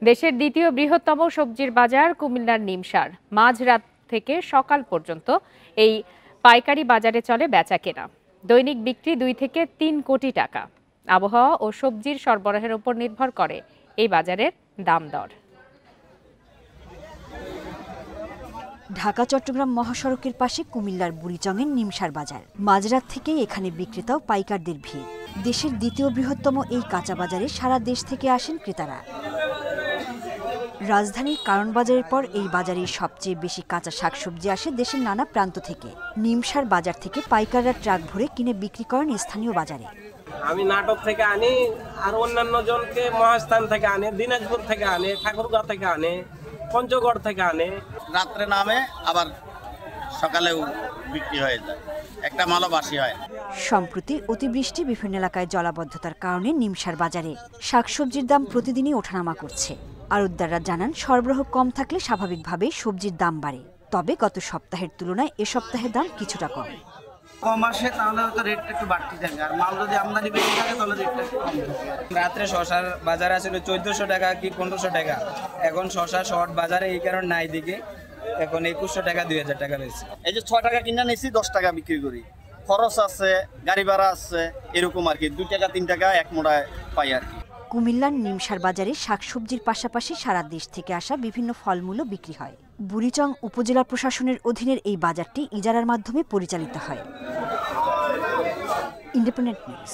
দেশের দ্বিতীয় বৃহত্তম সবজির বাজার কুমিল্লার নিমসার মাঝরাত থেকে সকাল পর্যন্ত এই পাইকারি বাজারে চলে বেচাকেনা। দৈনিক বিক্রি 2 থেকে 3 কোটি টাকা। আবহাওয়া ও সবজির সরবরাহের উপর নির্ভর করে এই বাজারের দাম দর। ঢাকা চট্টগ্রাম মহাসড়কের পাশে কুমিল্লার বুড়িচংয়ের নিমসার বাজার। মাঝরাত থেকেই এখানে বিক্রেতা ও পাইকারদের ভিড়। দেশের দ্বিতীয় বৃহত্তম এই কাঁচা বাজারে সারা দেশ থেকে আসেন ক্রেতারা। রাজধানীর কারণ বাজারের পর এই বাজারে সবচেয়ে বেশি কাঁচা শাকসবজি আসে দেশের নানা প্রান্ত থেকে। নিমসার বাজার থেকে পাইকাররা ট্রাক ভরে কিনে বিক্রি করেন স্থানীয় বাজারে। আমি নাটক থেকে আনি, আর অন্যান্য জনকে মহাস্থান থেকে আনে, দিনাজপুর থেকে আনে, ঠাকুরগাঁও থেকে আনে, পঞ্চগড় থেকে আনে। রাত্রে নামে আবার সকালেও বিক্রি হয়ে যায়, একটা মালও বাসি হয়। সম্প্রতি অতিবৃষ্টি বিভিন্ন এলাকায় জলাবদ্ধতার কারণে নিমসার বাজারে শাকসবজির দাম প্রতিদিনই ওঠানামা করছে। আড়তদাররা জানান, সরবরাহ কম থাকলে স্বাভাবিকভাবেই সবজির দাম বাড়ে। তবে গত সপ্তাহের তুলনায় এ সপ্তাহে দাম কিছুটা কম আসে, তাহলে হয়তো রেটটা একটু বাড়তি থাকে। আর মাল যদি আমদানি বেশি থাকে তাহলে রেটটা একটু কম থাকে। রাত্রে শশার বাজার আছিল 1400 টাকা কি 1500 টাকা। এখন শশা শর্ট বাজারে এই কারণ নাই দিকে, এখন 2100 টাকা 2000 টাকা রয়েছে। এই যে 6 টাকা কিনে নিয়েছি 10 টাকা বিক্রি করি, খরচ আছে, গাড়ি ভাড়া আছে, এরকম আর কি। 2 টাকা 3 টাকা এক মোড়ায় পাই আর কি। কুমিল্লার নিমসার বাজারে শাকসবজির পাশাপাশি সারা দেশ থেকে আসা বিভিন্ন ফলমূলও বিক্রি হয়। বুড়িচং উপজেলা প্রশাসনের অধীনের এই বাজারটি ইজারার মাধ্যমে পরিচালিত হয়। Independent news.